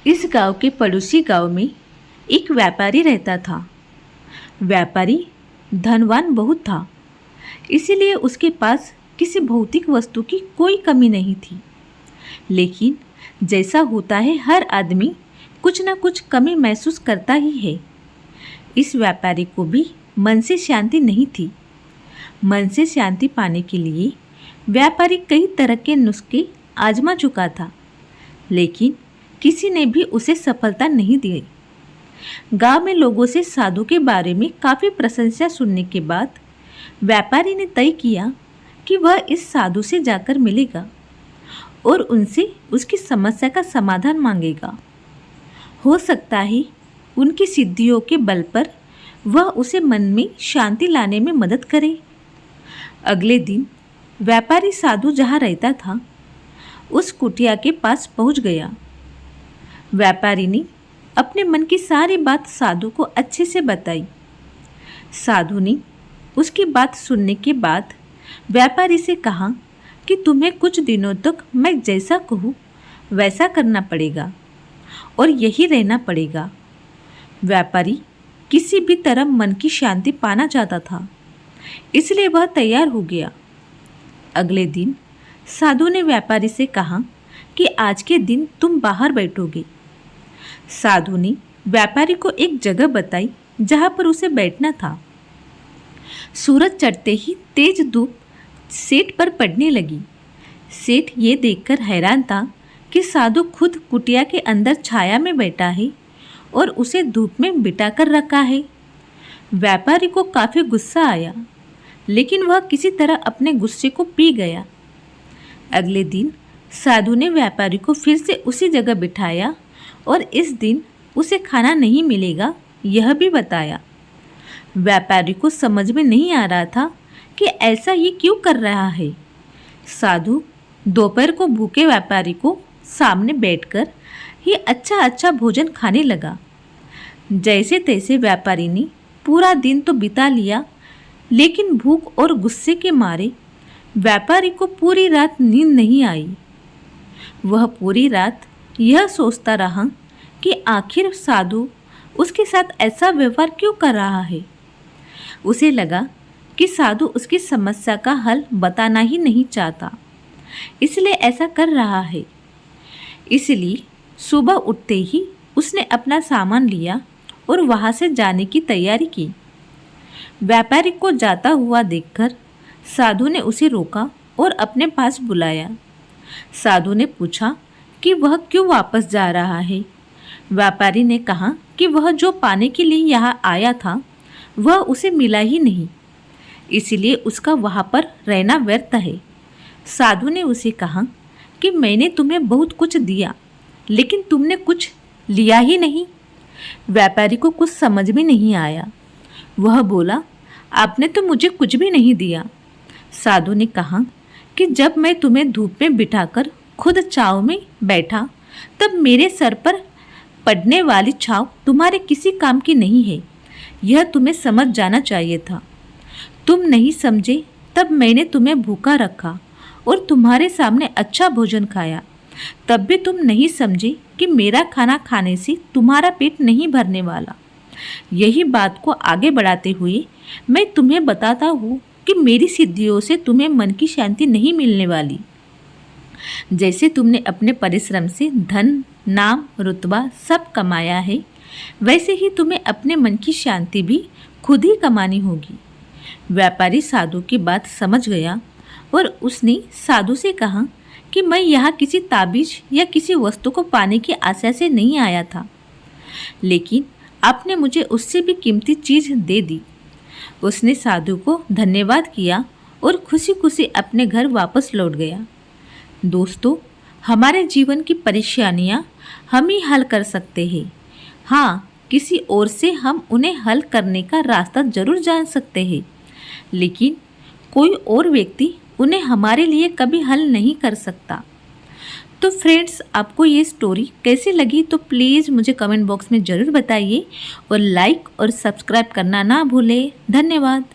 इस गांव के पड़ोसी गांव में एक व्यापारी रहता था। व्यापारी धनवान बहुत था, इसीलिए उसके पास किसी भौतिक वस्तु की कोई कमी नहीं थी। लेकिन जैसा होता है, हर आदमी कुछ न कुछ कमी महसूस करता ही है। इस व्यापारी को भी मन से शांति नहीं थी। मन से शांति पाने के लिए व्यापारी कई तरह के नुस्खे आजमा चुका था, लेकिन किसी ने भी उसे सफलता नहीं दी। गांव में लोगों से साधु के बारे में काफ़ी प्रशंसा सुनने के बाद व्यापारी ने तय किया कि वह इस साधु से जाकर मिलेगा और उनसे उसकी समस्या का समाधान मांगेगा। हो सकता है उनकी सिद्धियों के बल पर वह उसे मन में शांति लाने में मदद करे। अगले दिन व्यापारी साधु जहाँ रहता था उस कुटिया के पास पहुँच गया। व्यापारी ने अपने मन की सारी बात साधु को अच्छे से बताई। साधु ने उसकी बात सुनने के बाद व्यापारी से कहा कि तुम्हें कुछ दिनों तक मैं जैसा कहूँ वैसा करना पड़ेगा और यही रहना पड़ेगा। व्यापारी किसी भी तरह मन की शांति पाना चाहता था, इसलिए वह तैयार हो गया। अगले दिन साधु ने व्यापारी से कहा कि आज के दिन तुम बाहर बैठोगे। साधु ने व्यापारी को एक जगह बताई जहाँ पर उसे बैठना था। सूरज चढ़ते ही तेज धूप सेठ पर पड़ने लगी। सेठ ये देखकर हैरान था कि साधु खुद कुटिया के अंदर छाया में बैठा है और उसे धूप में बिठा कर रखा है। व्यापारी को काफ़ी गुस्सा आया, लेकिन वह किसी तरह अपने गुस्से को पी गया। अगले दिन साधु ने व्यापारी को फिर से उसी जगह बिठाया और इस दिन उसे खाना नहीं मिलेगा यह भी बताया। व्यापारी को समझ में नहीं आ रहा था कि ऐसा ये क्यों कर रहा है। साधु दोपहर को भूखे व्यापारी को सामने बैठकर ही अच्छा भोजन खाने लगा। जैसे तैसे व्यापारी ने पूरा दिन तो बिता लिया, लेकिन भूख और गुस्से के मारे व्यापारी को पूरी रात नींद नहीं आई। वह पूरी रात यह सोचता रहा कि आखिर साधु उसके साथ ऐसा व्यवहार क्यों कर रहा है। उसे लगा कि साधु उसकी समस्या का हल बताना ही नहीं चाहता, इसलिए ऐसा कर रहा है। इसलिए सुबह उठते ही उसने अपना सामान लिया और वहाँ से जाने की तैयारी की। व्यापारी को जाता हुआ देखकर साधु ने उसे रोका और अपने पास बुलाया। साधु ने पूछा कि वह क्यों वापस जा रहा है। व्यापारी ने कहा कि वह जो पाने के लिए यहाँ आया था वह उसे मिला ही नहीं, इसलिए उसका वहाँ पर रहना व्यर्थ है। साधु ने उसे कहा कि मैंने तुम्हें बहुत कुछ दिया, लेकिन तुमने कुछ लिया ही नहीं। व्यापारी को कुछ समझ में नहीं आया। वह बोला, आपने तो मुझे कुछ भी नहीं दिया। साधु ने कहा कि जब मैं तुम्हें धूप में बिठाकर खुद छाँव में बैठा, तब मेरे सर पर पड़ने वाली छाँव तुम्हारे किसी काम की नहीं है। यह तुम्हें समझ जाना चाहिए था। तुम नहीं समझे, तब मैंने तुम्हें भूखा रखा और तुम्हारे सामने अच्छा भोजन खाया, तब भी तुम नहीं समझे कि मेरा खाना खाने से तुम्हारा पेट नहीं भरने वाला। यही बात को आगे बढ़ाते हुए मैं तुम्हें बताता हूँ कि मेरी सिद्धियों से तुम्हें मन की शांति नहीं मिलने वाली। जैसे तुमने अपने परिश्रम से धन, नाम, रुतबा सब कमाया है, वैसे ही तुम्हें अपने मन की शांति भी खुद ही कमानी होगी। व्यापारी साधु की बात समझ गया और उसने साधु से कहा कि मैं यहाँ किसी ताबीज या किसी वस्तु को पाने की आशा से नहीं आया था, लेकिन आपने मुझे उससे भी कीमती चीज़ दे दी। उसने साधु को धन्यवाद किया और खुशी खुशी अपने घर वापस लौट गया। दोस्तों, हमारे जीवन की परेशानियाँ हम ही हल कर सकते हैं। हाँ, किसी और से हम उन्हें हल करने का रास्ता जरूर जान सकते हैं, लेकिन कोई और व्यक्ति उन्हें हमारे लिए कभी हल नहीं कर सकता। तो फ्रेंड्स, आपको ये स्टोरी कैसी लगी तो प्लीज़ मुझे कमेंट बॉक्स में ज़रूर बताइए और लाइक और सब्सक्राइब करना ना भूलें। धन्यवाद।